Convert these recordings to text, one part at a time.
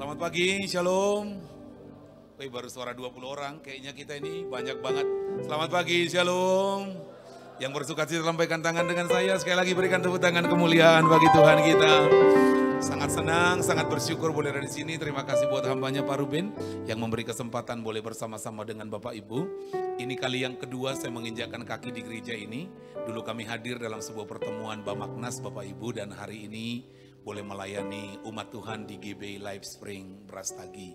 Selamat pagi, shalom. Wih, baru suara 20 orang, kayaknya kita ini banyak banget. Selamat pagi, shalom. Yang bersukacita lambaikan tangan dengan saya, sekali lagi berikan tepuk tangan kemuliaan bagi Tuhan kita. Sangat senang, sangat bersyukur boleh ada di sini. Terima kasih buat hambanya Pak Ruben yang memberi kesempatan boleh bersama-sama dengan Bapak Ibu. Ini kali yang kedua saya menginjakkan kaki di gereja ini. Dulu kami hadir dalam sebuah pertemuan Bamaknas Bapak Ibu, dan hari ini boleh melayani umat Tuhan di GBI Life Spring Brastagi.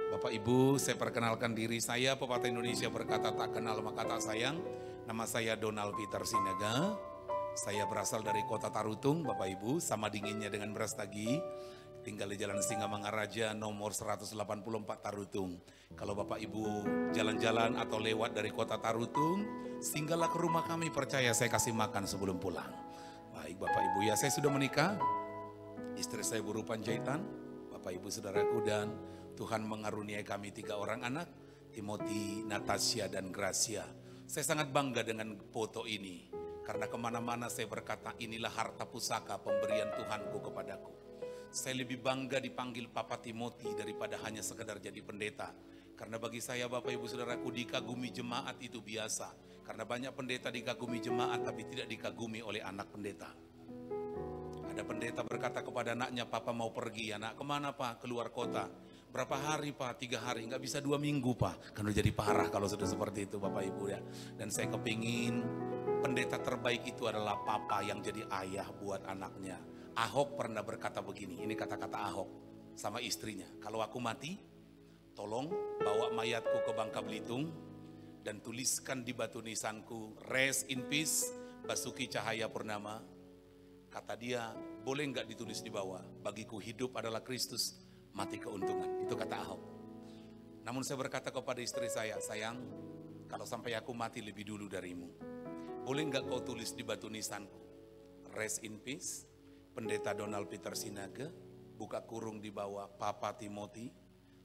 Bapak Ibu, saya perkenalkan diri saya, pepatah Indonesia berkata tak kenal maka tak sayang. Nama saya Donald Peter Sinaga. Saya berasal dari kota Tarutung, Bapak Ibu, sama dinginnya dengan Brastagi. Tinggal di Jalan Singamangaraja nomor 184 Tarutung. Kalau Bapak Ibu jalan-jalan atau lewat dari kota Tarutung, singgahlah ke rumah kami, percaya saya kasih makan sebelum pulang. Baik Bapak Ibu, ya saya sudah menikah. Istri saya buruh panjaitan, Bapak Ibu Saudaraku, dan Tuhan mengaruniai kami 3 orang anak, Timothy, Natasha, dan Gracia. Saya sangat bangga dengan foto ini, karena kemana-mana saya berkata inilah harta pusaka pemberian Tuhanku kepadaku. Saya lebih bangga dipanggil Papa Timothy daripada hanya sekedar jadi pendeta. Karena bagi saya Bapak Ibu Saudaraku, dikagumi jemaat itu biasa. Karena banyak pendeta dikagumi jemaat tapi tidak dikagumi oleh anak pendeta. Ada pendeta berkata kepada anaknya, "Papa mau pergi." "Anak, kemana Pak?" "Keluar kota." "Berapa hari Pak?" 3 hari. "Nggak bisa 2 minggu Pak." Kan udah jadi parah kalau sudah seperti itu Bapak Ibu ya. Dan saya kepingin pendeta terbaik itu adalah papa yang jadi ayah buat anaknya. Ahok pernah berkata begini, ini kata-kata Ahok sama istrinya. "Kalau aku mati, tolong bawa mayatku ke Bangka Belitung dan tuliskan di batu nisanku, Rest in Peace, Basuki Cahayapurnama." Kata dia, "Boleh nggak ditulis di bawah, bagiku hidup adalah Kristus, mati keuntungan." Itu kata Ahok. Namun saya berkata kepada istri saya, "Sayang, kalau sampai aku mati lebih dulu darimu, boleh nggak kau tulis di batu nisanku, Rest in Peace, Pendeta Donald Peter Sinaga, buka kurung di bawah, Papa Timothy,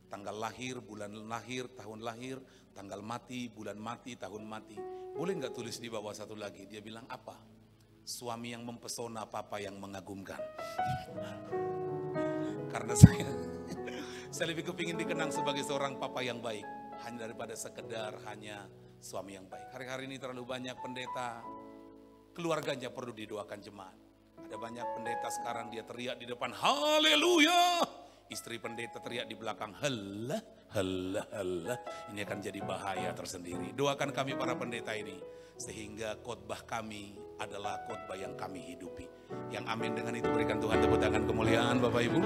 tanggal lahir, bulan lahir, tahun lahir, tanggal mati, bulan mati, tahun mati. Boleh nggak tulis di bawah satu lagi?" Dia bilang, "Apa?" "Suami yang mempesona, papa yang mengagumkan." Karena saya lebih kepingin dikenang sebagai seorang papa yang baik, hanya daripada sekedar hanya suami yang baik. Hari-hari ini terlalu banyak pendeta, keluarganya perlu didoakan jemaat. Ada banyak pendeta sekarang dia teriak di depan, "Haleluya!" Istri pendeta teriak di belakang, "Halah, halah, halah." Ini akan jadi bahaya tersendiri. Doakan kami para pendeta ini, sehingga khotbah kami adalah khotbah yang kami hidupi. Yang amin dengan itu berikan Tuhan tepuk tangan kemuliaan Bapak Ibu.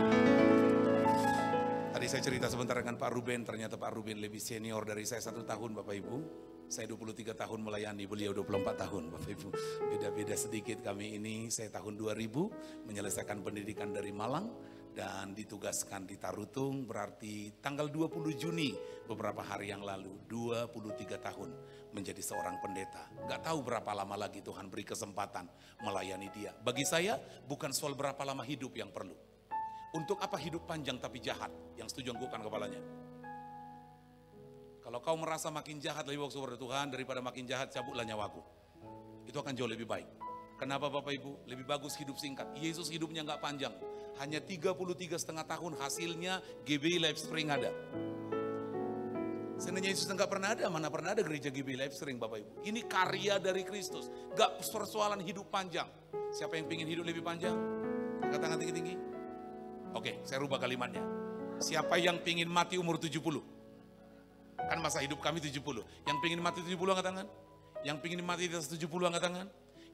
Tadi saya cerita sebentar dengan Pak Ruben, ternyata Pak Ruben lebih senior dari saya 1 tahun Bapak Ibu. Saya 23 tahun melayani, beliau 24 tahun Bapak Ibu. Beda-beda sedikit kami ini. Saya tahun 2000 menyelesaikan pendidikan dari Malang dan ditugaskan di Tarutung, berarti tanggal 20 Juni beberapa hari yang lalu, 23 tahun menjadi seorang pendeta. Gak tahu berapa lama lagi Tuhan beri kesempatan melayani dia. Bagi saya bukan soal berapa lama hidup yang perlu. Untuk apa hidup panjang tapi jahat? Yang setuju anggukan kepalanya. Kalau kau merasa makin jahat lebih bagus kepada Tuhan daripada makin jahat, cabutlah nyawaku. Itu akan jauh lebih baik. Kenapa Bapak Ibu? Lebih bagus hidup singkat. Yesus hidupnya gak panjang. Hanya 33,5 tahun, hasilnya GBI Life Spring ada. Seandainya Yesus gak pernah ada, mana pernah ada gereja GBI Life Spring Bapak Ibu. Ini karya dari Kristus. Gak persoalan hidup panjang. Siapa yang ingin hidup lebih panjang? Angkat tangan tinggi-tinggi. Oke, saya rubah kalimatnya. Siapa yang ingin mati umur 70? Kan masa hidup kami 70. Yang ingin mati 70 angkat tangan. Yang ingin mati di atas 70 angkat tangan.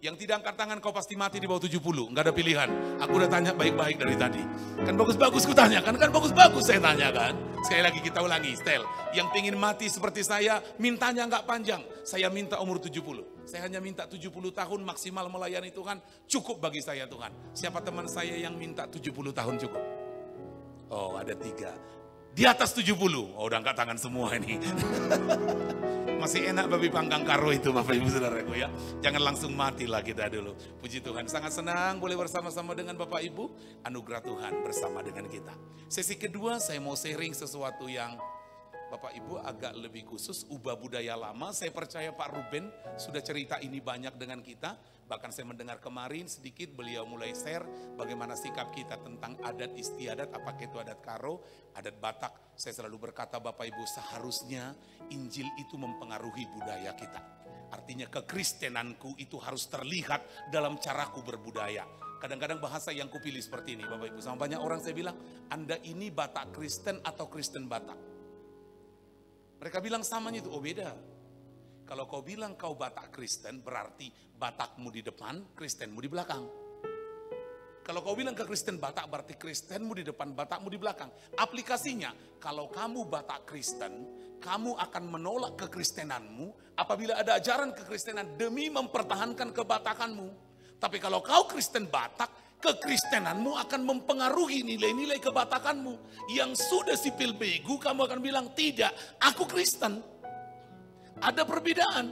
Yang tidak angkat tangan kau pasti mati di bawah 70. Enggak ada pilihan. Aku udah tanya baik-baik dari tadi. Kan bagus-bagus ku tanya kan bagus-bagus saya tanya kan. Sekali lagi kita ulangi, Stel. Yang ingin mati seperti saya, mintanya enggak panjang. Saya minta umur 70. Saya hanya minta 70 tahun maksimal melayani Tuhan. Cukup bagi saya Tuhan. Siapa teman saya yang minta 70 tahun cukup? Oh, ada 3. Di atas 70. Oh, udah angkat tangan semua ini. Masih enak babi panggang karo itu Bapak Ibu Saudaraku ya. Jangan langsung matilah kita dulu. Puji Tuhan, sangat senang boleh bersama-sama dengan Bapak Ibu. Anugerah Tuhan bersama dengan kita. Sesi kedua saya mau sharing sesuatu yang Bapak Ibu agak lebih khusus, ubah budaya lama. Saya percaya Pak Ruben sudah cerita ini banyak dengan kita. Bahkan saya mendengar kemarin sedikit beliau mulai share bagaimana sikap kita tentang adat istiadat, apakah itu adat Karo, adat Batak. Saya selalu berkata Bapak Ibu, seharusnya Injil itu mempengaruhi budaya kita. Artinya kekristenanku itu harus terlihat dalam caraku berbudaya. Kadang-kadang bahasa yang kupilih seperti ini Bapak Ibu. Sama banyak orang saya bilang, Anda ini Batak Kristen atau Kristen Batak? Mereka bilang samanya itu, oh beda. Kalau kau bilang kau Batak Kristen, berarti Batakmu di depan, Kristenmu di belakang. Kalau kau bilang ke Kristen Batak, berarti Kristenmu di depan, Batakmu di belakang. Aplikasinya, kalau kamu Batak Kristen, kamu akan menolak kekristenanmu apabila ada ajaran kekristenan demi mempertahankan kebatakanmu. Tapi kalau kau Kristen Batak, kekristenanmu akan mempengaruhi nilai-nilai kebatakanmu. Yang sudah sipil begu, kamu akan bilang, tidak, aku Kristen. Ada perbedaan.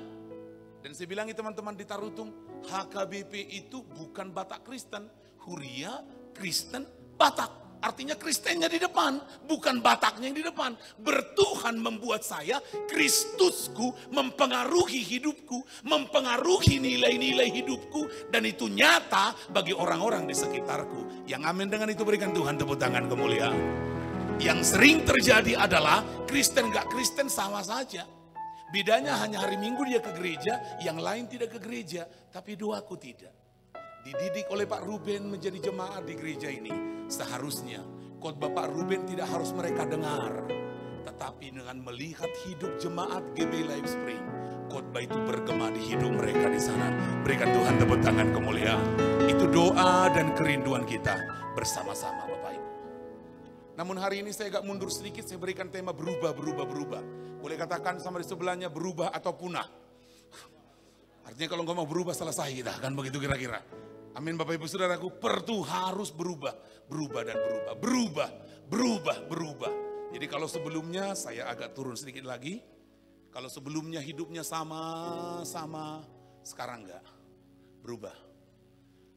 Dan saya bilang teman-teman di Tarutung, HKBP itu bukan Batak Kristen. Huria Kristen Batak. Artinya Kristennya di depan, bukan Bataknya yang di depan. Bertuhan membuat saya, Kristusku mempengaruhi hidupku, mempengaruhi nilai-nilai hidupku. Dan itu nyata bagi orang-orang di sekitarku. Yang amin dengan itu berikan Tuhan tepuk tangan kemuliaan. Yang sering terjadi adalah Kristen gak Kristen sama saja. Bedanya hanya hari Minggu dia ke gereja, yang lain tidak ke gereja. Tapi doaku tidak. Dididik oleh Pak Ruben menjadi jemaat di gereja ini. Seharusnya khotbah Pak Ruben tidak harus mereka dengar. Tetapi dengan melihat hidup jemaat GB Life Spring, khotbah itu bergema di hidup mereka di sana. Berikan Tuhan tepuk tangan kemuliaan. Itu doa dan kerinduan kita bersama-sama Bapak Ibu. Namun hari ini saya agak mundur sedikit, saya berikan tema berubah. Boleh katakan sama di sebelahnya, berubah atau punah. Artinya kalau nggak mau berubah selesai kita, kan begitu kira-kira. Amin Bapak Ibu Saudaraku, harus berubah dan berubah. Jadi kalau sebelumnya saya agak turun sedikit lagi. Kalau sebelumnya hidupnya sama, sekarang enggak. Berubah.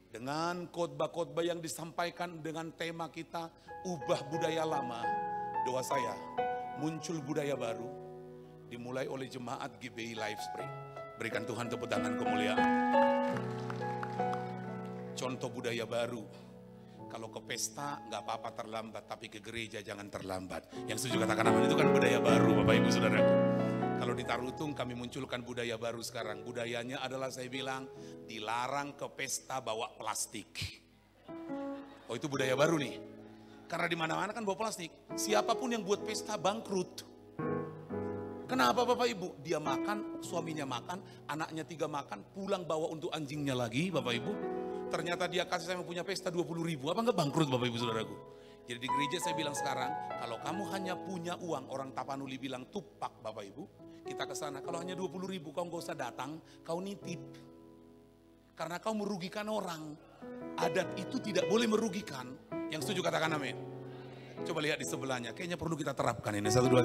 Dengan khotbah-khotbah yang disampaikan dengan tema kita, ubah budaya lama. Doa saya, muncul budaya baru, dimulai oleh jemaat GBI Life Spring. Berikan Tuhan tepuk tangan kemuliaan. Contoh budaya baru. Kalau ke pesta nggak apa-apa terlambat, tapi ke gereja jangan terlambat. Yang setuju katakan amin, itu kan budaya baru Bapak Ibu Saudara. Kalau di Tarutung kami munculkan budaya baru sekarang. Budayanya adalah saya bilang dilarang ke pesta bawa plastik. Oh itu budaya baru nih. Karena di mana-mana kan bawa plastik. Siapapun yang buat pesta bangkrut. Kenapa Bapak Ibu? Dia makan, suaminya makan, anaknya 3 makan, pulang bawa untuk anjingnya lagi Bapak Ibu. Ternyata dia kasih saya punya pesta 20.000, apa enggak bangkrut Bapak Ibu Saudaraku? Jadi di gereja saya bilang sekarang, kalau kamu hanya punya uang, orang Tapanuli bilang tupak Bapak Ibu, kita ke sana. Kalau hanya 20.000 kau nggak usah datang, kau nitip. Karena kau merugikan orang. Adat itu tidak boleh merugikan. Yang setuju katakan amin. Coba lihat di sebelahnya, kayaknya perlu kita terapkan ini 1, 2,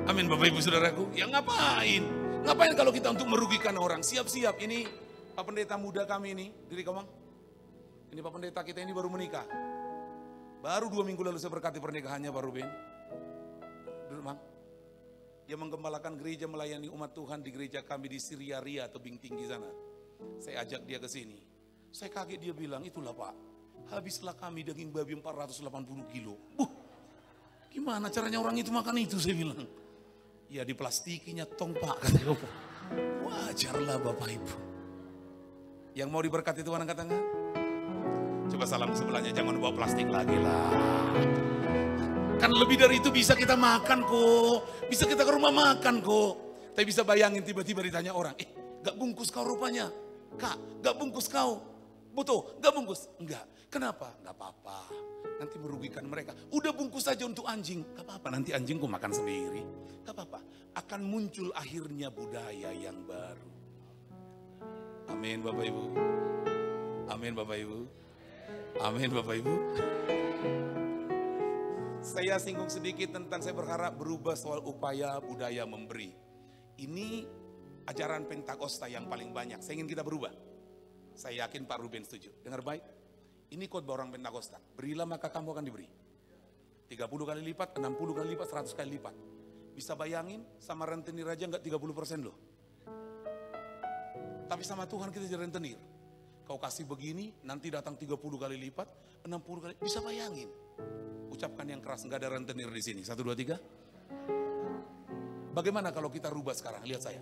3. Amin Bapak Ibu Saudaraku. Ya ngapain? Ngapain kalau kita untuk merugikan orang? Siap-siap, ini Pak Pendeta muda kami ini, diri Komang. Ini Pak Pendeta kita ini baru menikah. Baru 2 minggu lalu saya berkati pernikahannya Pak Ruben. Duduk Mang. Dia menggembalakan gereja melayani umat Tuhan di gereja kami di Syria Ria, tebing tinggi sana. Saya ajak dia ke sini. Saya kaget, dia bilang, itulah Pak, habislah kami daging babi 480 kilo. Gimana caranya orang itu makan itu, saya bilang. Ya diplastikinya tong Pak, kata dia. Wajarlah Bapak Ibu. Yang mau diberkati Tuhan angkat tangan. Coba salam sebelahnya, jangan bawa plastik lagi lah. Kan lebih dari itu bisa kita makan kok. Bisa kita ke rumah makan kok. Tapi bisa bayangin tiba-tiba ditanya orang, gak bungkus kau rupanya. Kak, gak bungkus kau. Betul, gak bungkus. Enggak, kenapa? Gak apa-apa, nanti merugikan mereka. Udah bungkus saja untuk anjing. Gak apa-apa, nanti anjingku makan sendiri. Gak apa-apa, akan muncul akhirnya budaya yang baru. Amin Bapak Ibu. Amin Bapak Ibu. Amin Bapak Ibu. Saya singgung sedikit tentang saya berharap berubah soal upaya budaya memberi. Ini ajaran Pentakosta yang paling banyak. Saya ingin kita berubah. Saya yakin Pak Ruben setuju. Dengar baik. Ini khotbah orang Pentakosta. Berilah maka kamu akan diberi. 30 kali lipat, 60 kali lipat, 100 kali lipat. Bisa bayangin sama rentenir aja enggak 30% loh. Tapi sama Tuhan kita jadi rentenir. Kau kasih begini, nanti datang 30 kali lipat, 60 kali, bisa bayangin. Ucapkan yang keras, nggak ada rentenir di sini. 1, 2, 3. Bagaimana kalau kita rubah sekarang? Lihat saya.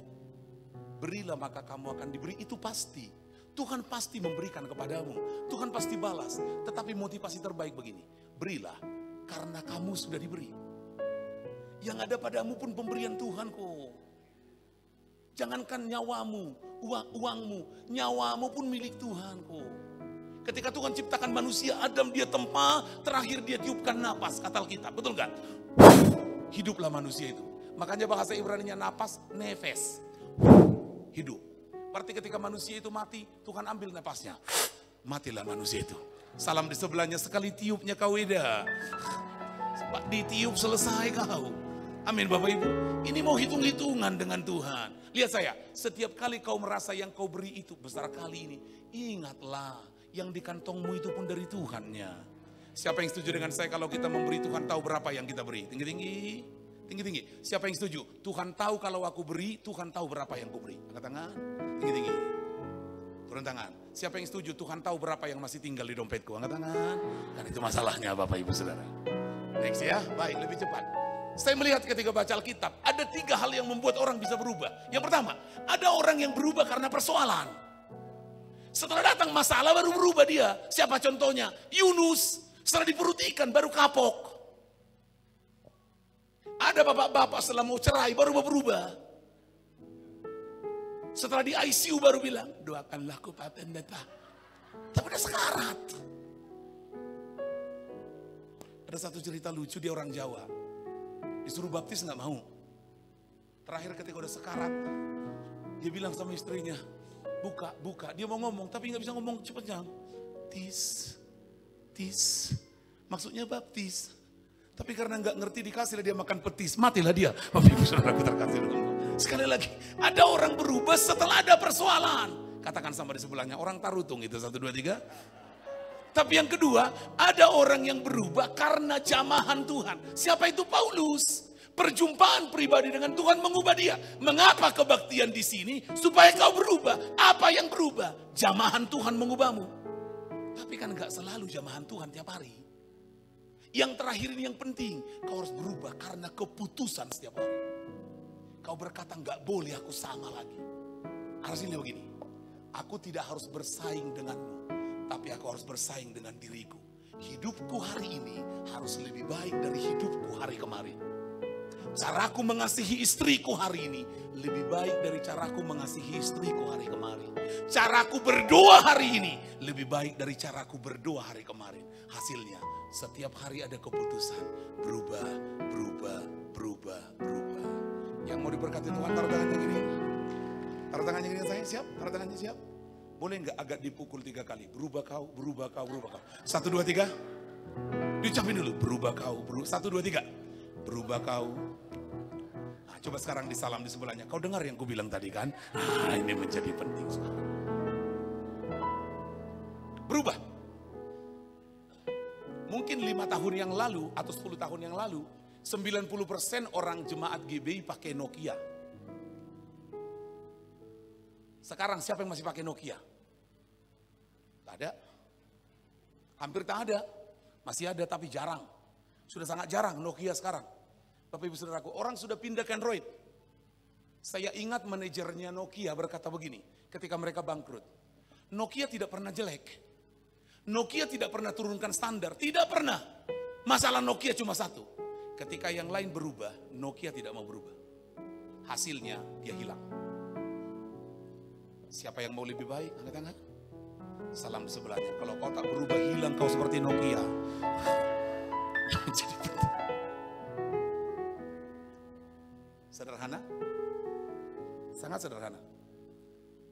Berilah maka kamu akan diberi, itu pasti. Tuhan pasti memberikan kepadamu. Tuhan pasti balas. Tetapi motivasi terbaik begini. Berilah karena kamu sudah diberi. Yang ada padamu pun pemberian Tuhan kok. Jangankan nyawamu, uangmu, nyawamu pun milik Tuhan kok. Ketika Tuhan ciptakan manusia, Adam dia tempa, terakhir dia tiupkan napas, kata Alkitab, betul gak? Hiduplah manusia itu. Makanya bahasa Ibrani-nya napas, nefes. Hidup. Berarti ketika manusia itu mati, Tuhan ambil napasnya. Matilah manusia itu. Salam di sebelahnya, sekali tiupnya kau weda. Ditiup selesai kau. Amin Bapak Ibu. Ini mau hitung-hitungan dengan Tuhan. Lihat saya, setiap kali kau merasa yang kau beri itu besar kali ini, ingatlah yang di kantongmu itu pun dari Tuhannya. Siapa yang setuju dengan saya kalau kita memberi Tuhan tahu berapa yang kita beri? Tinggi-tinggi. Tinggi-tinggi. Siapa yang setuju? Tuhan tahu kalau aku beri, Tuhan tahu berapa yang aku beri. Angkat tangan. Tinggi-tinggi. Turun tangan. Siapa yang setuju? Tuhan tahu berapa yang masih tinggal di dompetku. Angkat tangan. Kan itu masalahnya Bapak Ibu Saudara. Next ya, baik lebih cepat. Saya melihat ketika baca Alkitab, ada 3 hal yang membuat orang bisa berubah. Yang pertama, ada orang yang berubah karena persoalan. Setelah datang masalah baru berubah dia. Siapa contohnya? Yunus. Setelah diperut ikan baru kapok. Ada bapak-bapak setelah mau cerai baru berubah. Setelah di ICU baru bilang, doakanlah aku Pak Pendeta. Tapi udah sekarat. Ada satu cerita lucu, dia orang Jawa. Disuruh baptis nggak mau. Terakhir ketika udah sekarat, dia bilang sama istrinya, buka. Dia mau ngomong tapi nggak bisa ngomong cepetnya. Tis. Maksudnya baptis. Tapi karena nggak ngerti dikasih dia makan petis, matilah dia. Bapak Ibu Saudaraku terkasih. Sekali lagi, ada orang berubah setelah ada persoalan. Katakan sama di sebelahnya, orang tarutung itu 1, 2, 3. Tapi yang kedua, ada orang yang berubah karena jamahan Tuhan. Siapa itu? Paulus. Perjumpaan pribadi dengan Tuhan mengubah dia. Mengapa kebaktian di sini? Supaya kau berubah. Apa yang berubah? Jamahan Tuhan mengubahmu. Tapi kan gak selalu jamahan Tuhan tiap hari. Yang terakhir ini yang penting. Kau harus berubah karena keputusan setiap hari. Kau berkata gak boleh aku sama lagi. Artinya begini. Aku tidak harus bersaing denganmu. Tapi aku harus bersaing dengan diriku. Hidupku hari ini harus lebih baik dari hidupku hari kemarin. Caraku mengasihi istriku hari ini lebih baik dari caraku mengasihi istriku hari kemarin. Caraku berdoa hari ini lebih baik dari caraku berdoa hari kemarin. Hasilnya setiap hari ada keputusan. Berubah. Yang mau diberkati Tuhan taruh tangannya gini. Taruh tangannya gini saya, siap? Taruh tangannya siap? Boleh nggak agak dipukul 3 kali? Berubah kau. 1, 2, 3. Diucapin dulu. Berubah kau. 1, 2, 3. Berubah kau. Nah, coba sekarang disalam di sebelahnya. Kau dengar yang ku bilang tadi kan? Nah, ini menjadi penting sekali. Berubah. Mungkin 5 tahun yang lalu atau 10 tahun yang lalu, 90% orang jemaat GBI pakai Nokia. Sekarang siapa yang masih pakai Nokia? Tak ada. Hampir tak ada. Masih ada tapi jarang. Sudah sangat jarang Nokia sekarang. Bapak Ibu Saudaraku, orang sudah pindah ke Android. Saya ingat manajernya Nokia berkata begini, ketika mereka bangkrut. Nokia tidak pernah jelek. Nokia tidak pernah turunkan standar. Tidak pernah. Masalah Nokia cuma satu. Ketika yang lain berubah, Nokia tidak mau berubah. Hasilnya dia hilang. Siapa yang mau lebih baik? Angkat tangan. Salam sebelahnya. Kalau kau tak berubah hilang kau seperti Nokia. Jadi penting. Sederhana? Sangat sederhana.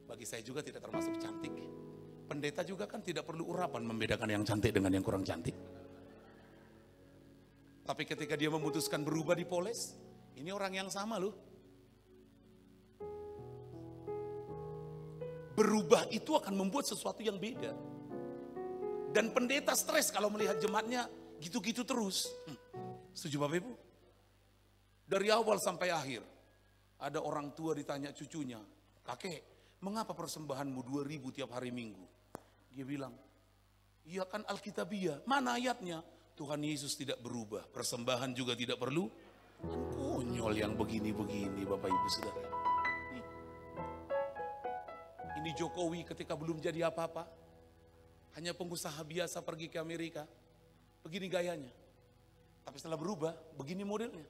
Bagi saya juga tidak termasuk cantik. Pendeta juga kan tidak perlu urapan membedakan yang cantik dengan yang kurang cantik. Tapi ketika dia memutuskan berubah di Poles, ini orang yang sama loh. Berubah itu akan membuat sesuatu yang beda. Dan pendeta stres kalau melihat jemaatnya gitu-gitu terus. Setuju Bapak Ibu? Dari awal sampai akhir. Ada orang tua ditanya cucunya, kakek, mengapa persembahanmu 2.000 tiap hari Minggu? Dia bilang, iya kan Alkitabiah, mana ayatnya? Tuhan Yesus tidak berubah, persembahan juga tidak perlu. Kan konyol yang begini-begini Bapak Ibu Saudara. Ini Jokowi ketika belum jadi apa-apa, hanya pengusaha biasa pergi ke Amerika, begini gayanya. Tapi setelah berubah, begini modelnya.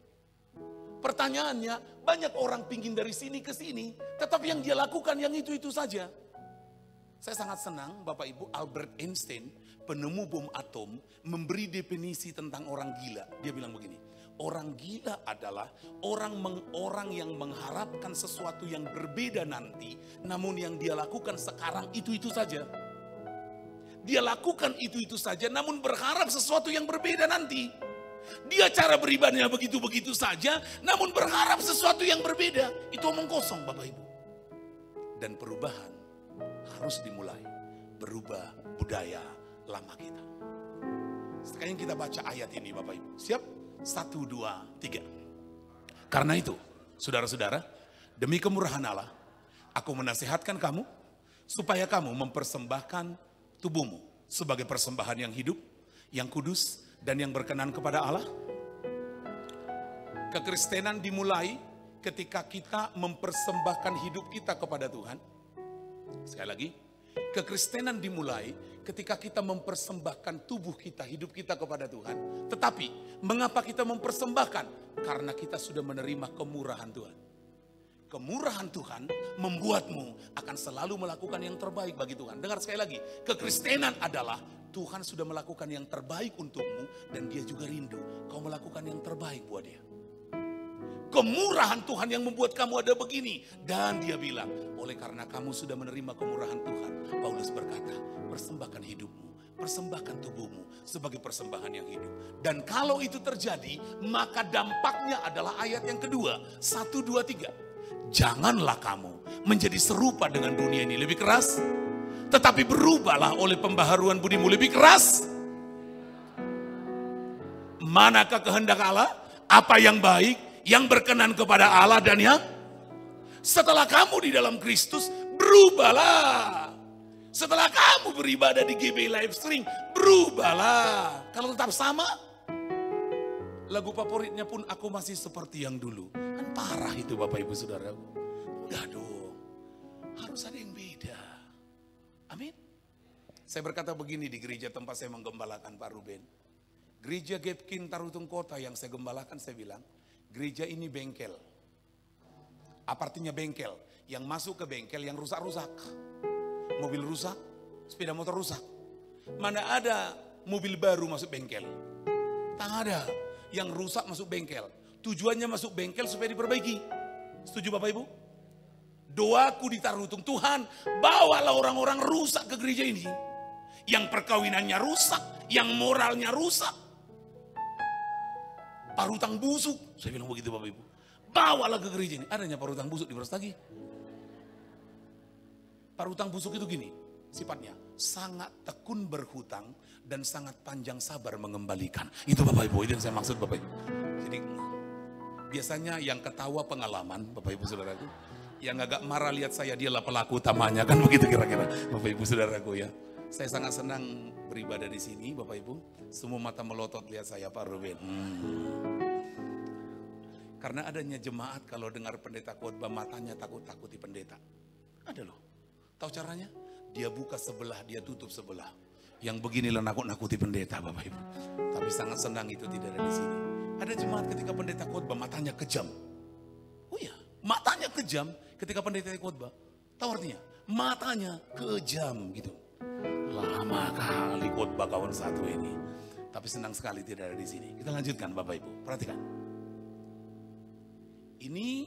Pertanyaannya, banyak orang pingin dari sini ke sini, tetapi yang dia lakukan yang itu-itu saja. Saya sangat senang Bapak Ibu, Albert Einstein, penemu bom atom, memberi definisi tentang orang gila. Dia bilang begini, orang gila adalah orang yang mengharapkan sesuatu yang berbeda nanti, namun yang dia lakukan sekarang itu-itu saja. Dia lakukan itu-itu saja, namun berharap sesuatu yang berbeda nanti. Dia cara beribadahnya begitu-begitu saja, namun berharap sesuatu yang berbeda. Itu omong kosong Bapak Ibu. Dan perubahan harus dimulai. Berubah budaya lama kita. Sekarang kita baca ayat ini Bapak Ibu. Siap? 1, 2, 3. Karena itu, saudara-saudara, demi kemurahan Allah, aku menasihatkan kamu, supaya kamu mempersembahkan tubuhmu sebagai persembahan yang hidup, yang kudus, dan yang berkenan kepada Allah. Kekristenan dimulai ketika kita mempersembahkan hidup kita kepada Tuhan. Sekali lagi, kekristenan dimulai ketika kita mempersembahkan tubuh kita, hidup kita kepada Tuhan. Tetapi, mengapa kita mempersembahkan? Karena kita sudah menerima kemurahan Tuhan. Kemurahan Tuhan membuatmu akan selalu melakukan yang terbaik bagi Tuhan. Dengar sekali lagi, kekristenan adalah Tuhan sudah melakukan yang terbaik untukmu dan dia juga rindu kau melakukan yang terbaik buat dia. Kemurahan Tuhan yang membuat kamu ada begini. Dan dia bilang, oleh karena kamu sudah menerima kemurahan Tuhan, Paulus berkata, persembahkan hidupmu, persembahkan tubuhmu sebagai persembahan yang hidup. Dan kalau itu terjadi, maka dampaknya adalah ayat yang kedua, 1, 2, 3. Janganlah kamu menjadi serupa dengan dunia ini lebih keras, tetapi berubahlah oleh pembaharuan budimu lebih keras. Manakah kehendak Allah? Apa yang baik, yang berkenan kepada Allah dan yang setelah kamu di dalam Kristus, berubahlah. Setelah kamu beribadah di GB Live Stream, berubahlah. Kalau tetap sama, lagu favoritnya pun aku masih seperti yang dulu. Kan parah itu Bapak Ibu Saudaraku. Udah dong, harus ada yang beda. Amin. Saya berkata begini di gereja tempat saya menggembalakan Pak Ruben. Gereja Gapkin Tarutung Kota yang saya gembalakan, saya bilang, gereja ini bengkel. Apa artinya bengkel? Yang masuk ke bengkel yang rusak-rusak. Mobil rusak, sepeda motor rusak. Mana ada mobil baru masuk bengkel? Tak ada. Yang rusak masuk bengkel. Tujuannya masuk bengkel supaya diperbaiki. Setuju Bapak Ibu? Doaku di Tarutung, Tuhan bawalah orang-orang rusak ke gereja ini. Yang perkawinannya rusak, yang moralnya rusak. Parutang busuk, saya bilang begitu Bapak Ibu. Bawalah ke gereja ini. Adanya parutang busuk di Brastagi. Parutang busuk itu gini sifatnya, sangat tekun berhutang dan sangat panjang sabar mengembalikan. Itu Bapak Ibu, itu yang saya maksud Bapak Ibu. Jadi biasanya yang ketawa pengalaman Bapak Ibu Saudaraku, yang agak marah lihat saya dialah pelaku utamanya, kan begitu kira-kira Bapak Ibu Saudaraku ya. Saya sangat senang beribadah di sini Bapak Ibu. Semua mata melotot lihat saya Pak Ruben. Karena adanya jemaat kalau dengar pendeta khotbah matanya takut-takuti pendeta. Ada loh. Tahu caranya? Dia buka sebelah, dia tutup sebelah. Yang beginilah nakut-nakuti pendeta Bapak Ibu. Tapi sangat senang itu tidak ada di sini. Ada jemaat ketika pendeta khotbah matanya kejam. Oh iya, matanya kejam ketika pendeta khotbah. Tahu artinya? Matanya kejam gitu. Lama kali khotbah kawan satu ini. Tapi senang sekali tidak ada di sini. Kita lanjutkan Bapak Ibu, perhatikan. Ini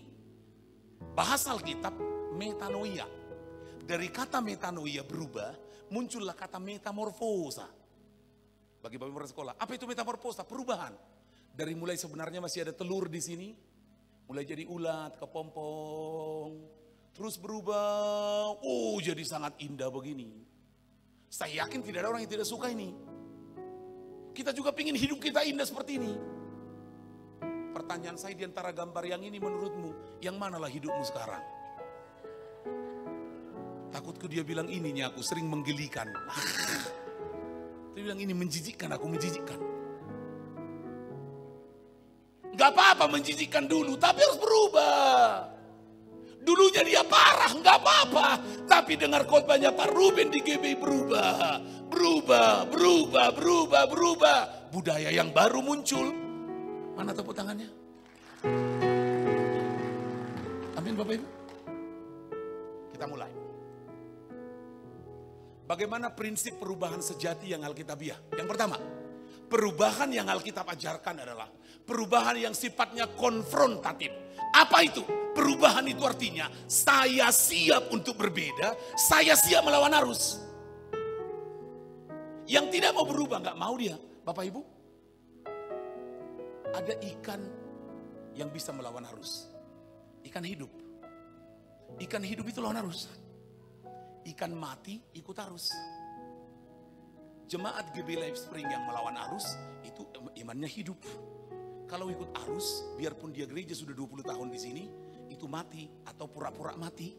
bahasa Alkitab metanoia. Dari kata metanoia berubah, muncullah kata metamorfosa. Bagi Bapak Ibu bersekolah, apa itu metamorfosa? Perubahan. Dari mulai sebenarnya masih ada telur di sini, mulai jadi ulat, kepompong, terus berubah, jadi sangat indah begini. Saya yakin tidak ada orang yang tidak suka ini. Kita juga ingin hidup kita indah seperti ini. Pertanyaan saya di antara gambar yang ini menurutmu, yang manalah hidupmu sekarang? Takutku dia bilang ininya aku sering menggelikan. Dia bilang ini menjijikkan, aku menjijikkan. Gak apa-apa menjijikkan dulu, tapi harus berubah. Dulunya dia parah, gak apa-apa. Tapi dengar khotbahnya Pak Ruben di GBI berubah. Berubah. Budaya yang baru muncul. Mana tepuk tangannya? Amin Bapak Ibu. Kita mulai. Bagaimana prinsip perubahan sejati yang Alkitabiah? Yang pertama, perubahan yang Alkitab ajarkan adalah perubahan yang sifatnya konfrontatif. Apa itu? Perubahan itu artinya saya siap untuk berbeda, saya siap melawan arus. Yang tidak mau berubah, gak mau dia. Bapak Ibu, ada ikan yang bisa melawan arus. Ikan hidup. Ikan hidup itu lawan arus. Ikan mati ikut arus. Jemaat GB Life Spring yang melawan arus itu imannya hidup. Kalau ikut arus, biarpun dia gereja sudah 20 tahun di sini, itu mati atau pura-pura mati.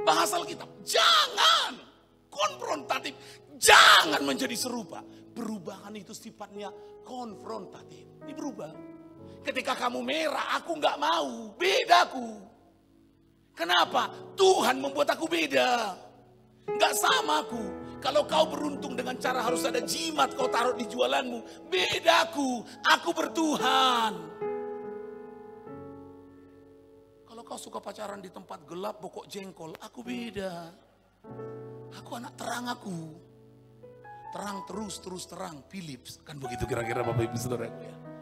Bahasa Alkitab, jangan konfrontatif, jangan menjadi serupa. Perubahan itu sifatnya konfrontatif. Ini berubah. Ketika kamu merah, aku nggak mau, bedaku. Kenapa? Tuhan membuat aku beda. Nggak sama aku. Kalau kau beruntung dengan cara harus ada jimat kau taruh di jualanmu, bedaku, aku bertuhan. Kalau kau suka pacaran di tempat gelap, pokok jengkol, aku beda. Aku anak terang aku. Terang terus terang, Philips. Kan begitu kira-kira Bapak Ibu Saudara ya.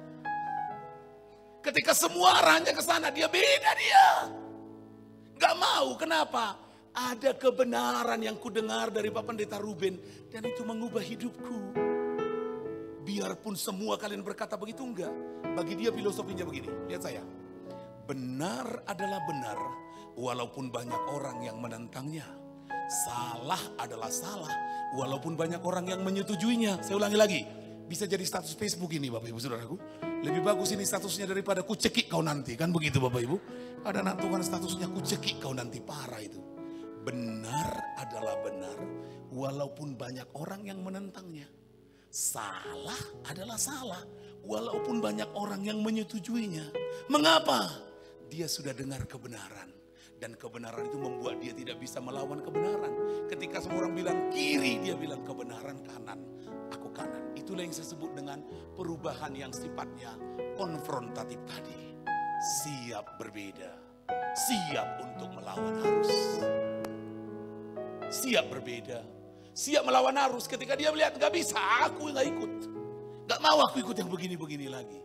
Ketika semua arahnya ke sana, dia beda dia. Gak mau, kenapa? Ada kebenaran yang kudengar dari Pak Pendeta Ruben. Dan itu mengubah hidupku. Biarpun semua kalian berkata begitu, enggak. Bagi dia filosofinya begini, lihat saya. Benar adalah benar, walaupun banyak orang yang menentangnya. Salah adalah salah, walaupun banyak orang yang menyetujuinya. Saya ulangi lagi, bisa jadi status Facebook ini Bapak Ibu Saudaraku. Lebih bagus ini statusnya daripada ku cekik kau nanti. Kan begitu Bapak Ibu. Ada anak Tuhan statusnya ku cekik kau nanti. Parah itu. Benar adalah benar. Walaupun banyak orang yang menentangnya. Salah adalah salah. Walaupun banyak orang yang menyetujuinya. Mengapa? Dia sudah dengar kebenaran. Dan kebenaran itu membuat dia tidak bisa melawan kebenaran. Ketika semua orang bilang kiri, dia bilang kebenaran kanan. Aku kanan. Itulah yang saya sebut dengan perubahan yang sifatnya konfrontatif tadi. Siap berbeda. Siap untuk melawan arus. Siap berbeda. Siap melawan arus. Ketika dia melihat gak bisa, aku gak ikut. Gak mau aku ikut yang begini-begini lagi.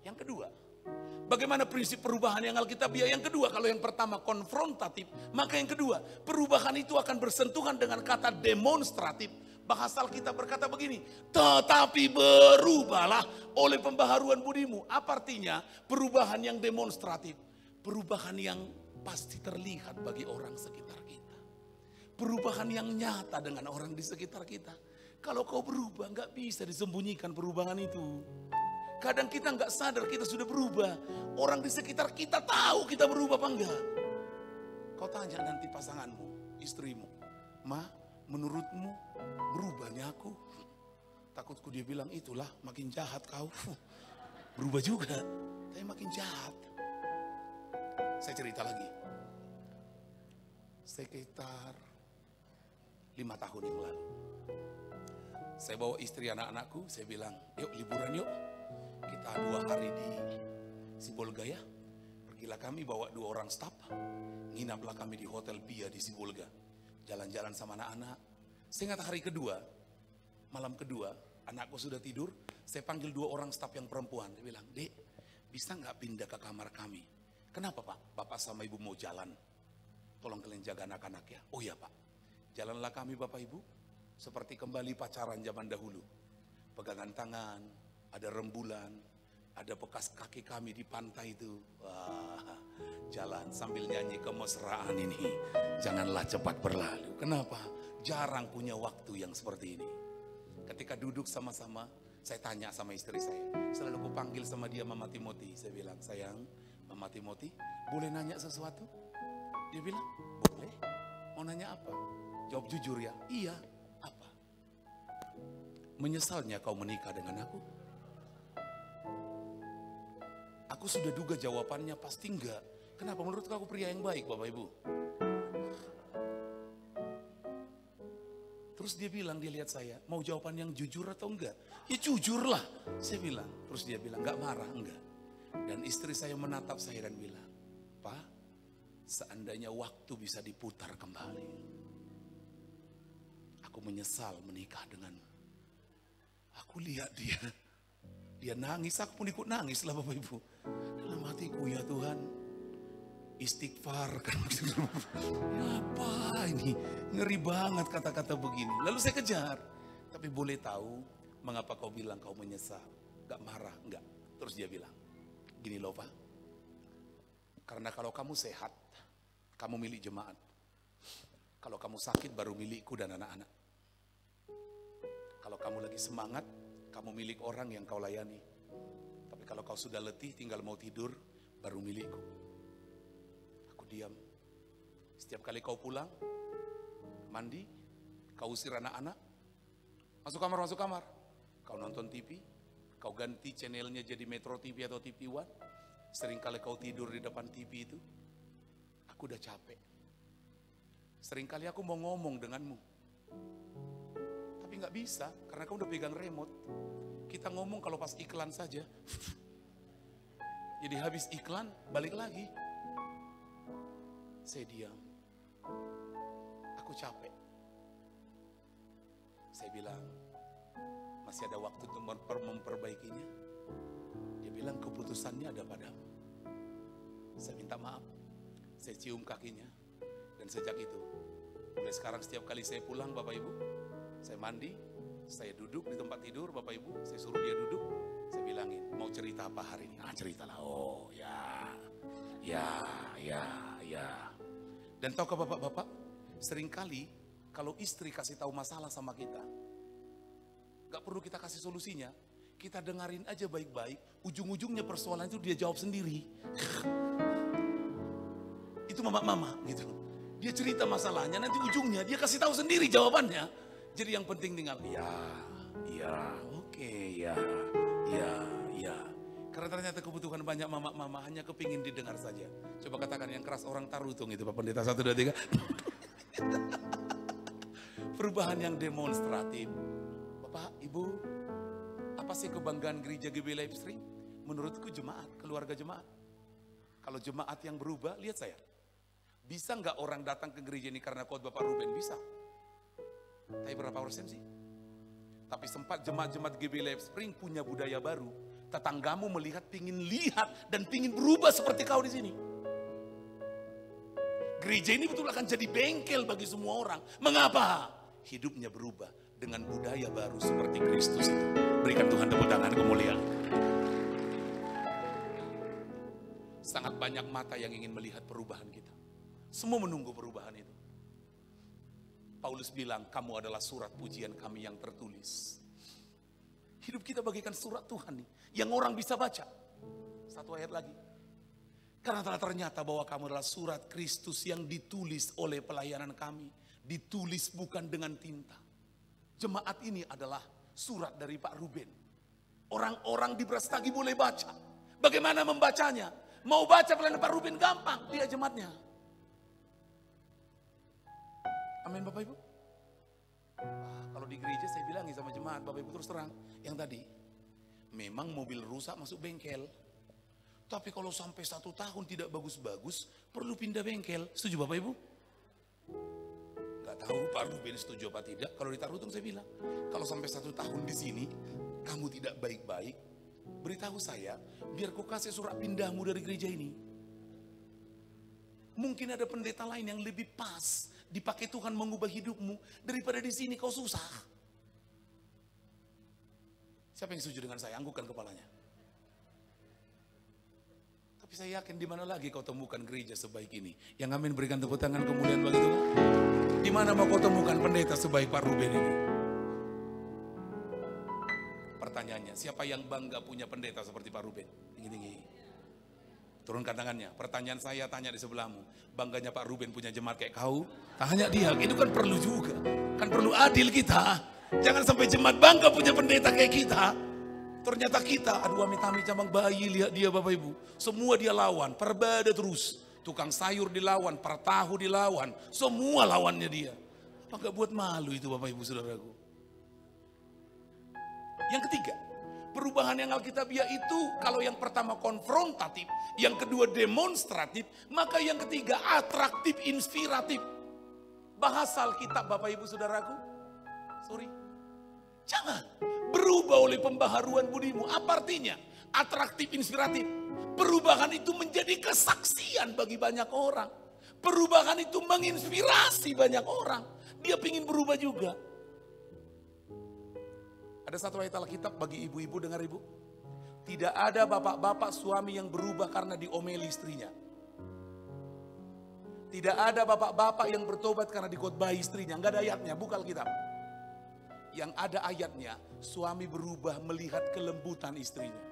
Yang kedua, bagaimana prinsip perubahan yang Alkitabiah? Yang kedua, kalau yang pertama konfrontatif, maka yang kedua, perubahan itu akan bersentuhan dengan kata demonstratif. Bahasa Alkitab berkata begini, tetapi berubahlah oleh pembaharuan budimu. Apa artinya? Perubahan yang demonstratif. Perubahan yang pasti terlihat bagi orang sekitar kita. Perubahan yang nyata dengan orang di sekitar kita. Kalau kau berubah, gak bisa disembunyikan perubahan itu. Kadang kita nggak sadar kita sudah berubah. Orang di sekitar kita tahu kita berubah apa enggak. Kau tanya nanti pasanganmu, istrimu. Ma, menurutmu berubahnya aku? Takutku dia bilang itulah makin jahat kau. Berubah juga, tapi makin jahat. Saya cerita lagi. Sekitar 5 tahun yang lalu. Saya bawa istri anak-anakku, saya bilang, yuk liburan yuk. Kita 2 hari di Sibolga ya. Pergilah kami bawa 2 orang staf. Nginaplah kami di Hotel Pia di Sibolga. Jalan-jalan sama anak-anak. Saya ingat hari kedua, malam kedua, anakku sudah tidur. Saya panggil 2 orang staf yang perempuan. Dia bilang, Dek, bisa gak pindah ke kamar kami? Kenapa Pak? Bapak sama Ibu mau jalan. Tolong kalian jaga anak-anak ya. Oh iya Pak. Jalanlah kami Bapak Ibu. Seperti kembali pacaran zaman dahulu. Pegangan tangan. Ada rembulan, ada bekas kaki kami di pantai itu. Wah, jalan sambil nyanyi kemesraan ini. Janganlah cepat berlalu. Kenapa? Jarang punya waktu yang seperti ini. Ketika duduk sama-sama, Saya tanya sama istri saya, selalu aku panggil sama dia Mama Timothy. Saya bilang, sayang, Mama Timothy, boleh nanya sesuatu? Dia bilang, boleh. Mau nanya apa? Jawab jujur ya. Iya, apa? Menyesalnya kau menikah dengan aku? Aku sudah duga jawabannya pasti enggak. Kenapa? Menurut aku pria yang baik, Bapak Ibu. Terus dia bilang, dia lihat saya, mau jawaban yang jujur atau enggak? Ya jujur lah, saya bilang. Terus dia bilang, enggak marah, enggak. Dan istri saya menatap saya dan bilang, Pak, seandainya waktu bisa diputar kembali, aku menyesal menikah denganmu. Aku lihat dia nangis, aku pun ikut nangis lah Bapak Ibu. Dalam hatiku, ya Tuhan, istighfar kan. Apa ini? Ngeri banget kata-kata begini. Lalu saya kejar. Tapi boleh tahu mengapa kau bilang kau menyesal? Gak marah, enggak. Terus dia bilang, gini loh Pak. Karena kalau kamu sehat, kamu milik jemaat. Kalau kamu sakit baru milikku dan anak-anak. Kalau kamu lagi semangat, kamu milik orang yang kau layani. Tapi kalau kau sudah letih, tinggal mau tidur, baru milikku. Aku diam. Setiap kali kau pulang, mandi, kau usir anak-anak, masuk kamar. Kau nonton TV, kau ganti channelnya jadi Metro TV atau TV One. Seringkali kau tidur di depan TV itu. Aku udah capek. Seringkali aku mau ngomong denganmu, tapi gak bisa, karena kau udah pegang remote. Kita ngomong kalau pas iklan saja. Jadi habis iklan, balik lagi. Saya diam. Aku capek. Saya bilang, masih ada waktu untuk memperbaikinya. Dia bilang, keputusannya ada padamu. Saya minta maaf. Saya cium kakinya. Dan sejak itu, mulai sekarang setiap kali saya pulang Bapak Ibu, saya mandi, saya duduk di tempat tidur Bapak Ibu, saya suruh dia duduk, saya bilangin, mau cerita apa hari ini? Ceritalah. Oh ya. Dan tahu ke Bapak-bapak, seringkali kalau istri kasih tahu masalah sama kita, gak perlu kita kasih solusinya, kita dengerin aja baik-baik, ujung-ujungnya persoalan itu dia jawab sendiri. Itu mama gitu. Dia cerita masalahnya, nanti ujungnya dia kasih tahu sendiri jawabannya. Jadi yang penting tinggal oke. Karena ternyata kebutuhan banyak mama hanya kepingin didengar saja. Coba katakan yang keras, orang tarutung itu Pak Pendeta 1, 2, 3. Perubahan yang demonstratif. Bapak, Ibu, apa sih kebanggaan gereja GB Live Stream? Menurutku jemaat, keluarga jemaat. Kalau jemaat yang berubah, lihat saya. Bisa nggak orang datang ke gereja ini karena khotbah Pak Ruben? Bisa. Tapi berapa persen sih? Tapi sempat jemaat-jemaat GB Live Spring punya budaya baru. Tetanggamu melihat, pingin lihat dan pingin berubah seperti kau di sini. Gereja ini betul akan jadi bengkel bagi semua orang. Mengapa? Hidupnya berubah dengan budaya baru seperti Kristus itu. Berikan Tuhan tepuk tangan kemuliaan. Sangat banyak mata yang ingin melihat perubahan kita. Semua menunggu perubahan itu. Paulus bilang, kamu adalah surat pujian kami yang tertulis. Hidup kita bagikan surat Tuhan nih, yang orang bisa baca. Satu ayat lagi. Karena telah ternyata bahwa kamu adalah surat Kristus yang ditulis oleh pelayanan kami. Ditulis bukan dengan tinta. Jemaat ini adalah surat dari Pak Ruben. Orang-orang di Brastagi boleh baca. Bagaimana membacanya? Mau baca pelayanan Pak Ruben gampang, dia jemaatnya. Amin Bapak Ibu. Kalau di gereja saya bilangin sama jemaat, Bapak Ibu terus terang, yang tadi, memang mobil rusak masuk bengkel. Tapi kalau sampai 1 tahun tidak bagus-bagus, perlu pindah bengkel. Setuju Bapak Ibu? Gak tahu Pak Ruben setuju apa tidak. Kalau ditaruh itu saya bilang, kalau sampai 1 tahun di sini, kamu tidak baik-baik, beritahu saya, biar kau kasih surat pindahmu dari gereja ini. Mungkin ada pendeta lain yang lebih pas dipakai Tuhan mengubah hidupmu daripada di sini kau susah. Siapa yang setuju dengan saya? Anggukan kepalanya. Tapi saya yakin di mana lagi kau temukan gereja sebaik ini. Yang amin berikan tepuk tangan kemuliaan bagi Tuhan. Di mana mau kau temukan pendeta sebaik Pak Ruben ini? pertanyaannya, siapa yang bangga punya pendeta seperti Pak Ruben? Tinggi-tinggi. Turunkan tangannya. Pertanyaan saya tanya di sebelahmu. Bangganya Pak Ruben punya jemaat kayak kau? Tanya dia, itu kan perlu juga. Kan perlu adil kita. Jangan sampai jemaat bangga punya pendeta kayak kita. Ternyata kita, aduh amit-amit cabang bayi, lihat dia Bapak Ibu. Semua dia lawan, perbada terus. Tukang sayur dilawan, pertahu dilawan. Semua lawannya dia. Apa gak buat malu itu Bapak Ibu Saudaraku? Yang ketiga, perubahan yang Alkitabiah itu kalau yang pertama konfrontatif, yang kedua demonstratif, maka yang ketiga atraktif, inspiratif. Bahasa Alkitab Bapak Ibu Saudaraku, jangan berubah oleh pembaharuan budimu. Apa artinya? Atraktif, inspiratif. Perubahan itu menjadi kesaksian bagi banyak orang. Perubahan itu menginspirasi banyak orang. Dia ingin berubah juga. Ada satu ayat Alkitab bagi ibu-ibu, dengar ibu. Tidak ada bapak-bapak suami yang berubah karena diomeli istrinya. Tidak ada bapak-bapak yang bertobat karena dikhotbahi istrinya. Enggak ada ayatnya, buka Alkitab. Yang ada ayatnya, suami berubah melihat kelembutan istrinya.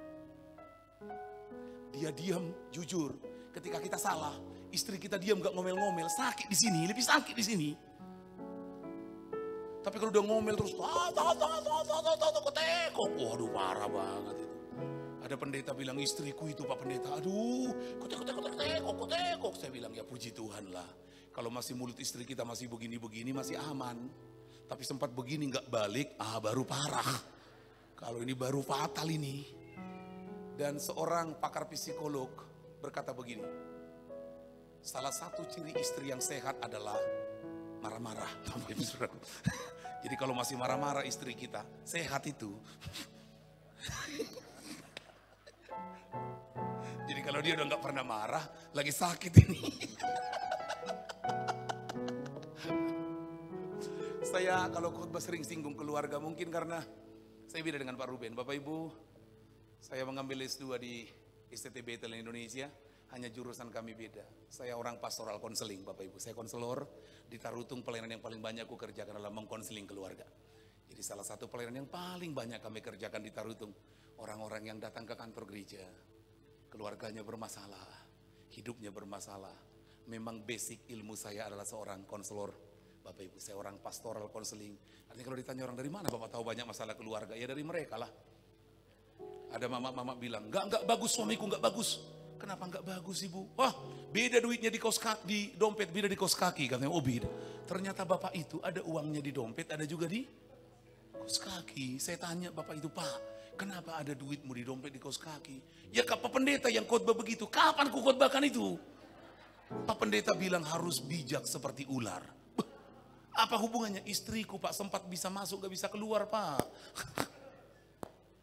Dia diam, jujur. Ketika kita salah, istri kita diam gak ngomel-ngomel. Sakit di sini, lebih sakit di sini. Tapi kalau udah ngomel terus, ketekok, waduh parah banget itu. Ada pendeta bilang, istriku itu Pak Pendeta, aduh, ketekok. Saya bilang, ya puji Tuhan lah. Kalau masih mulut istri kita masih begini-begini, masih aman. Tapi sempat begini gak balik, baru parah. Kalau ini baru fatal ini. Dan seorang pakar psikolog berkata begini, salah satu ciri istri yang sehat adalah marah-marah. Jadi kalau masih marah-marah istri kita, sehat itu. Jadi kalau dia udah gak pernah marah, lagi sakit ini. Saya kalau khotbah sering singgung keluarga, mungkin karena saya beda dengan Pak Ruben. Bapak Ibu, saya mengambil S2 di ISTT Bethel Indonesia, hanya jurusan kami beda. Saya orang pastoral konseling Bapak Ibu. Saya konselor di Tarutung, pelayanan yang paling banyak aku kerjakan adalah mengkonseling keluarga. Jadi salah satu pelayanan yang paling banyak kami kerjakan di Tarutung, orang-orang yang datang ke kantor gereja, keluarganya bermasalah, hidupnya bermasalah. Memang basic ilmu saya adalah seorang konselor. Bapak Ibu, saya orang pastoral konseling. Artinya kalau ditanya orang dari mana Bapak tahu banyak masalah keluarga, ya dari mereka lah. Ada mama-mama bilang, enggak bagus suamiku, enggak bagus. Kenapa enggak bagus ibu? Wah, beda duitnya di kaos kaki, di dompet, beda di kaos kaki. Katanya, oh beda. Ternyata bapak itu ada uangnya di dompet, ada juga di kaos kaki. Saya tanya bapak itu, Pak, kenapa ada duitmu di dompet, di kaos kaki? Ya Pak Pendeta yang khotbah begitu, kapan ku khotbahkan itu? Pak Pendeta bilang harus bijak seperti ular. Apa hubungannya? Istriku Pak sempat bisa masuk, gak bisa keluar Pak.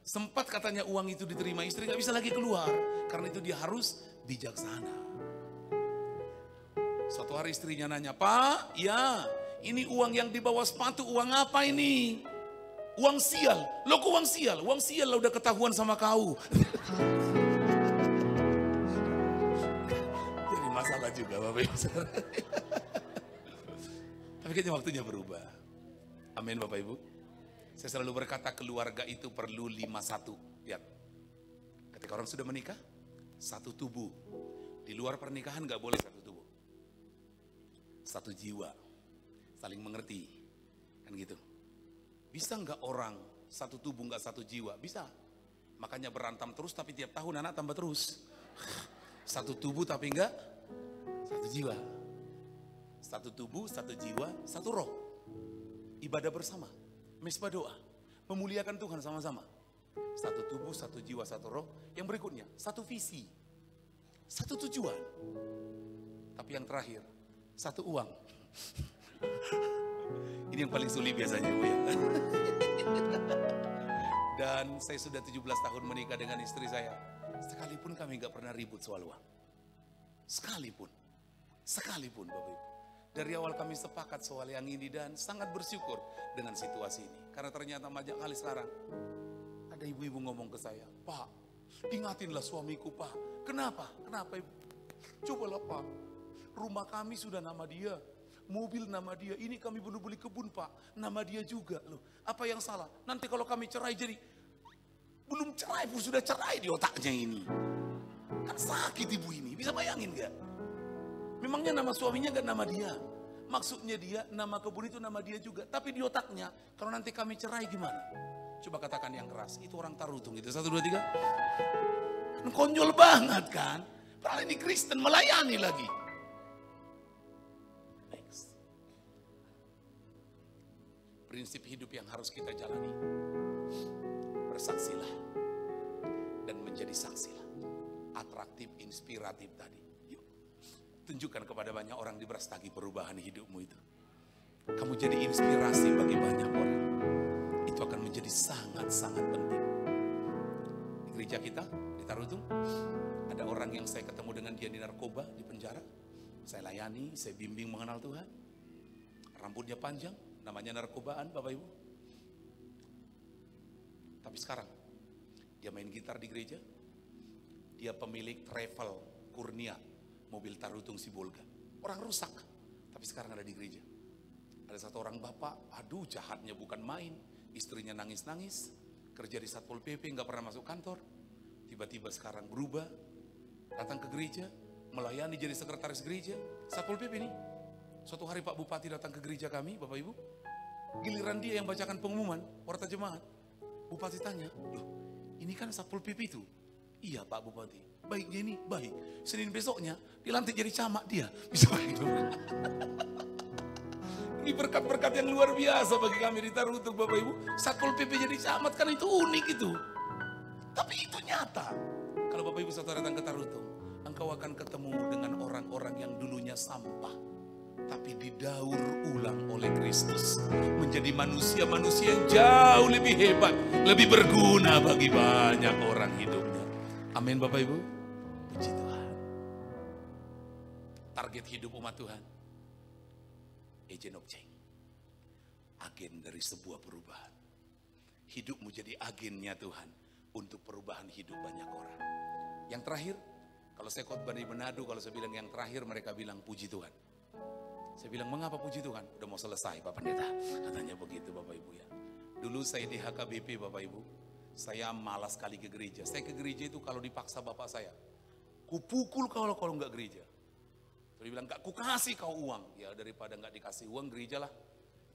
Sempat katanya uang itu diterima, istri gak bisa lagi keluar. Karena itu dia harus bijaksana. Suatu hari istrinya nanya, Pak, ya ini uang yang dibawa sepatu, uang apa ini? Uang sial. Loh kok uang sial? Uang sial lah udah ketahuan sama kau. Jadi masalah juga Bapak Ibu. Tapi kayaknya waktunya berubah. Amin Bapak Ibu. Saya selalu berkata keluarga itu perlu 5-1. Lihat. Ketika orang sudah menikah, satu tubuh. Di luar pernikahan gak boleh satu tubuh. Satu jiwa. Saling mengerti. Kan gitu. Bisa gak orang satu tubuh gak satu jiwa? Bisa. Makanya berantem terus tapi tiap tahun anak tambah terus. Satu tubuh tapi enggak satu jiwa. Satu tubuh, satu jiwa, satu roh. Ibadah bersama. Mesbah doa. Memuliakan Tuhan sama-sama. Satu tubuh, satu jiwa, satu roh. Yang berikutnya, satu visi. Satu tujuan. Tapi yang terakhir, satu uang. Ini yang paling sulit biasanya Bu ya. Dan saya sudah 17 tahun menikah dengan istri saya. Sekalipun kami gak pernah ribut soal uang. Sekalipun Bapak Ibu. Dari awal kami sepakat soal yang ini dan sangat bersyukur dengan situasi ini. Karena ternyata banyak kali sekarang ada ibu-ibu ngomong ke saya, Pak, ingatinlah suamiku Pak. Kenapa? Kenapa Ibu? Cobalah Pak, rumah kami sudah nama dia, mobil nama dia, ini kami belum beli kebun Pak, nama dia juga loh. Apa yang salah? Nanti kalau kami cerai jadi, Belum cerai pun sudah cerai di otaknya ini. Kan sakit ibu ini, bisa bayangin gak? Memangnya nama suaminya gak nama dia. Maksudnya dia, nama kebun itu nama dia juga. Tapi di otaknya, kalau nanti kami cerai gimana? Coba katakan yang keras, itu orang Tarutung itu. 1, 2, 3. Konyol banget kan? Padahal ini Kristen, melayani lagi. Next. Prinsip hidup yang harus kita jalani. Bersaksilah. Dan menjadi saksilah. Atraktif, inspiratif tadi. Yuk, tunjukkan kepada banyak orang di Brastagi perubahan hidupmu itu. Kamu jadi inspirasi bagi banyak orang. Itu akan menjadi sangat-sangat penting. Di gereja kita, di Tarutung, ada orang yang saya ketemu dengan dia di narkoba, di penjara. Saya layani, saya bimbing mengenal Tuhan. Rambutnya panjang, namanya narkobaan Bapak Ibu. Tapi sekarang, dia main gitar di gereja. Dia pemilik travel Kurnia, mobil Tarutung Sibolga. Orang rusak, tapi sekarang ada di gereja. Ada satu orang bapak, aduh jahatnya bukan main. Istrinya nangis-nangis, kerja di Satpol PP, nggak pernah masuk kantor. Tiba-tiba sekarang berubah, datang ke gereja, melayani jadi sekretaris gereja. Satpol PP nih. Suatu hari Pak Bupati datang ke gereja kami, Bapak Ibu. Giliran dia yang bacakan pengumuman, warta jemaat. Bupati tanya, loh ini kan Satpol PP itu. Iya Pak Bupati, baiknya ini baik. Senin besoknya dilantik jadi camat dia. Bisa baik. Ini berkat-berkat yang luar biasa bagi kami di Tarutung Bapak Ibu. Satpol PP jadi camat kan itu unik itu. Tapi itu nyata. Kalau Bapak Ibu saudara datang ke Tarutung, engkau akan ketemu dengan orang-orang yang dulunya sampah. Tapi didaur ulang oleh Kristus. Menjadi manusia-manusia yang jauh lebih hebat. Lebih berguna bagi banyak orang hidupnya. Amin Bapak Ibu. Puji Tuhan. Target hidup umat Tuhan. Agent of change. Agen dari sebuah perubahan. Hidupmu jadi agennya Tuhan. Untuk perubahan hidup banyak orang. Yang terakhir. Kalau saya khotbah di Manado. Kalau saya bilang yang terakhir mereka bilang puji Tuhan. Saya bilang mengapa puji Tuhan? Udah mau selesai Pak Pendeta. Katanya begitu Bapak Ibu ya. Dulu saya di HKBP Bapak Ibu. Saya malas sekali ke gereja. Saya ke gereja itu kalau dipaksa bapak saya. Kupukul kalau nggak gereja. Dia bilang, gak kukasih kau uang. Ya daripada nggak dikasih uang gereja lah.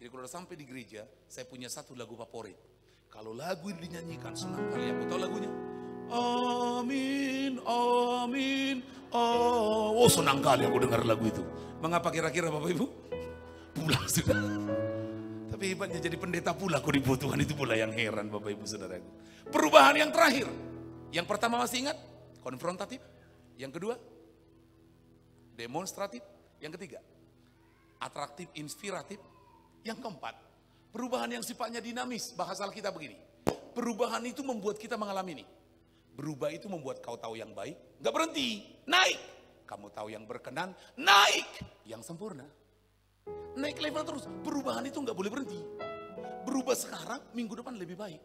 Jadi kalau udah sampai di gereja, saya punya satu lagu favorit. Kalau lagu ini dinyanyikan, senang kali aku tahu lagunya. Amin, amin, oh senang kali aku dengar lagu itu. Mengapa kira-kira Bapak Ibu? Pulang sudah. Tapi hebatnya jadi pendeta pula kok dibutuhkan, itu pula yang heran Bapak Ibu Saudaraku. Perubahan yang terakhir. Yang pertama masih ingat? Konfrontatif. Yang kedua? Demonstratif. Yang ketiga? Atraktif, inspiratif. Yang keempat? Perubahan yang sifatnya dinamis. Bahasa Alkitab begini. Perubahan itu membuat kita mengalami ini. Berubah itu membuat kau tahu yang baik. Gak berhenti, naik. Kamu tahu yang berkenan, naik. Yang sempurna. Naik level terus. Perubahan itu gak boleh berhenti. Berubah sekarang, minggu depan lebih baik.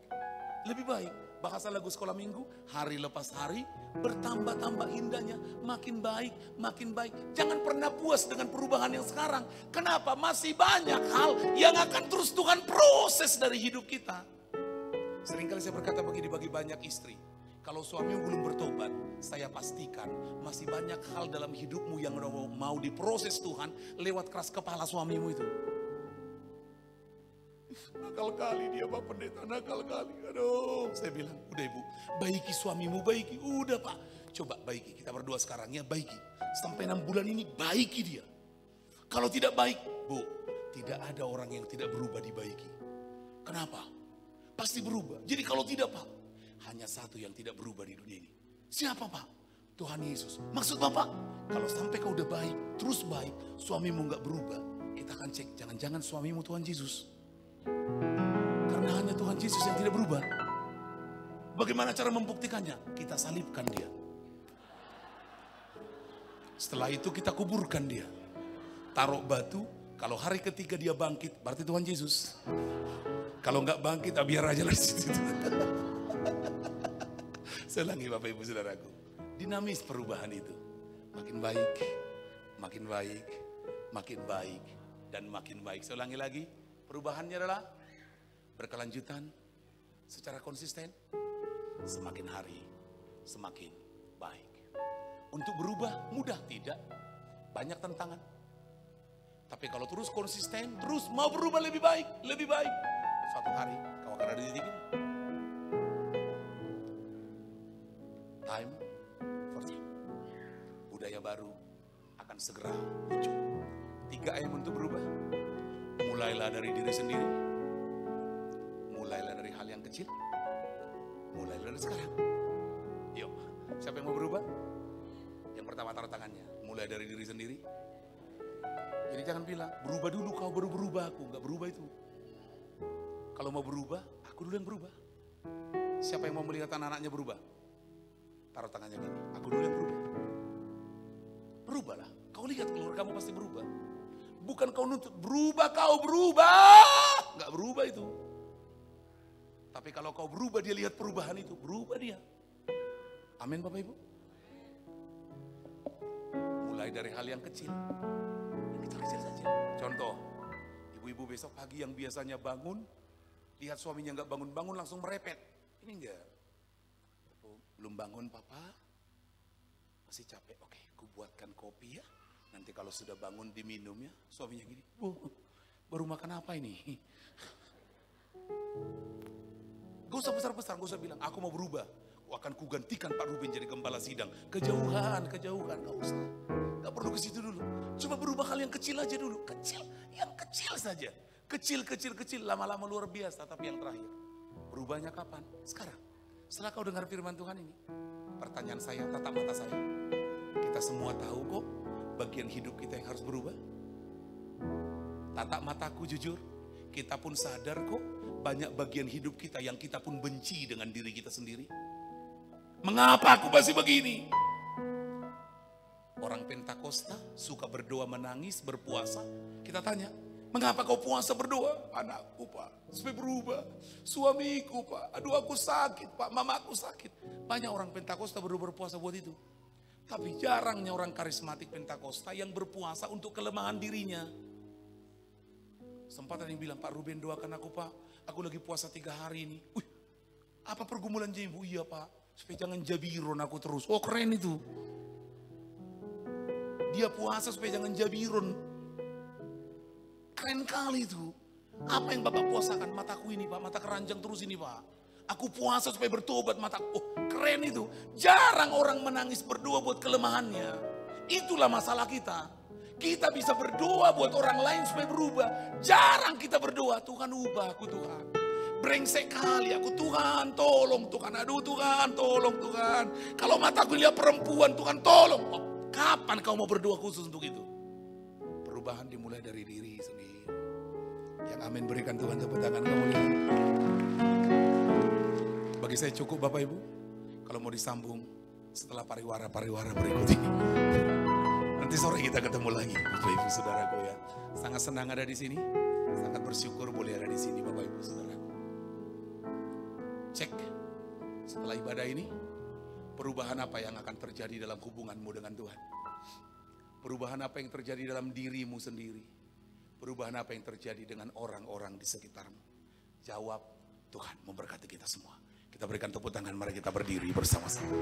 Lebih baik. Bahasa lagu sekolah minggu, hari lepas hari, bertambah-tambah indahnya, makin baik, makin baik. Jangan pernah puas dengan perubahan yang sekarang. Kenapa? Masih banyak hal yang akan terus Tuhan proses dari hidup kita. Seringkali saya berkata begini bagi banyak istri. Kalau suamimu belum bertobat, saya pastikan masih banyak hal dalam hidupmu yang mau diproses Tuhan lewat keras kepala suamimu itu. Nakal kali dia Pak Pendeta, nakal kali. Aduh, saya bilang, udah Ibu, baiki suamimu, baiki. Udah Pak, coba baiki. Kita berdua sekarang ya, baiki. Sampai 6 bulan ini, baiki dia. Kalau tidak baik, Bu, tidak ada orang yang tidak berubah dibaiki. Kenapa? Pasti berubah. Jadi kalau tidak Pak, hanya satu yang tidak berubah di dunia ini. Siapa Pak? Tuhan Yesus. Maksud Bapak, kalau sampai kau udah baik, terus baik, suamimu gak berubah, kita akan cek, jangan-jangan suamimu Tuhan Yesus. Karena hanya Tuhan Yesus yang tidak berubah. Bagaimana cara membuktikannya? Kita salibkan dia. Setelah itu kita kuburkan dia. Taruh batu, kalau hari ketiga dia bangkit, berarti Tuhan Yesus. Kalau nggak bangkit, biar aja lah di situ. Saya ulangi Bapak Ibu Saudaraku. Dinamis perubahan itu. Makin baik, makin baik, makin baik, dan makin baik. Saya ulangi lagi. Perubahannya adalah berkelanjutan, secara konsisten, semakin hari semakin baik. Untuk berubah mudah tidak? Banyak tantangan. Tapi kalau terus konsisten, terus mau berubah lebih baik, suatu hari kau akan ada di titik ini. Time for change. Budaya baru akan segera muncul. 3M untuk berubah. Mulailah dari diri sendiri. Mulailah dari hal yang kecil. Mulailah dari sekarang. Yuk, siapa yang mau berubah? Yang pertama taruh tangannya. Mulai dari diri sendiri. Jadi jangan bilang, berubah dulu kau baru berubah aku. Enggak berubah itu. Kalau mau berubah, aku dulu yang berubah. Siapa yang mau melihat anak-anaknya berubah? Taruh tangannya gini, aku dulu yang berubah. Berubahlah, kau lihat keluarga kamu pasti berubah. Bukan kau nuntut, berubah kau berubah. Enggak berubah itu. Tapi kalau kau berubah, dia lihat perubahan itu, berubah dia. Amin Bapak Ibu. Mulai dari hal yang kecil. Yang kecil-kecil saja. Contoh, ibu-ibu besok pagi yang biasanya bangun, lihat suaminya enggak bangun-bangun langsung merepet. Ini enggak. Belum bangun papa, masih capek. Oke, aku buatkan kopi ya. Nanti kalau sudah bangun diminum ya. Suaminya gini, baru makan apa ini? Gak usah besar-besar, gak usah bilang, aku mau berubah. Aku akan kugantikan Pak Ruben jadi gembala sidang. Kejauhan, gak usah. Gak perlu ke situ dulu. Coba berubah hal yang kecil aja dulu. Kecil, yang kecil saja. Kecil, lama-lama luar biasa. Tapi yang terakhir, berubahnya kapan? Sekarang. Setelah kau dengar firman Tuhan ini, pertanyaan saya, tatap mata saya. Kita semua tahu kok bagian hidup kita yang harus berubah. Tatap mataku jujur, kita pun sadar kok banyak bagian hidup kita yang kita pun benci dengan diri kita sendiri. Mengapa aku masih begini? Orang Pentakosta suka berdoa, menangis, berpuasa. Kita tanya, mengapa kau puasa berdoa? Anakku Pak, supaya berubah. Suamiku Pak, aduh aku sakit Pak, mamaku sakit. Banyak orang Pentakosta berpuasa buat itu. Tapi jarangnya orang karismatik Pentakosta yang berpuasa untuk kelemahan dirinya. Sempat ada yang bilang, Pak Ruben doakan aku Pak, aku lagi puasa 3 hari ini. Wih, apa pergumulan ibu? Iya Pak, supaya jangan jabiron aku terus. Oh keren itu. Dia puasa supaya jangan jabiron. Keren kali itu. Apa yang Bapak puasakan? Mataku ini Pak, mata keranjang terus ini Pak. Aku puasa supaya bertobat mataku. Oh keren itu. Jarang orang menangis berdoa buat kelemahannya. Itulah masalah kita. Kita bisa berdoa buat orang lain supaya berubah. Jarang kita berdoa, Tuhan ubah aku Tuhan. Brengsek kali aku, Tuhan tolong Tuhan. Aduh Tuhan tolong Tuhan. Kalau mataku lihat perempuan, Tuhan tolong. Oh, kapan kau mau berdoa khusus untuk itu? Perubahan dimulai dari diri sendiri. Yang amin berikan Tuhan tepuk tangan kemuliaan. Bagi saya cukup Bapak Ibu. Kalau mau disambung setelah pariwara berikut ini. Nanti sore kita ketemu lagi Bapak Ibu Saudaraku ya. Sangat senang ada di sini. Sangat bersyukur boleh ada di sini Bapak Ibu Saudaraku. Cek. Setelah ibadah ini, perubahan apa yang akan terjadi dalam hubunganmu dengan Tuhan? Perubahan apa yang terjadi dalam dirimu sendiri? Perubahan apa yang terjadi dengan orang-orang di sekitarmu? Jawab, Tuhan memberkati kita semua. Kita berikan tepuk tangan, mari kita berdiri bersama-sama.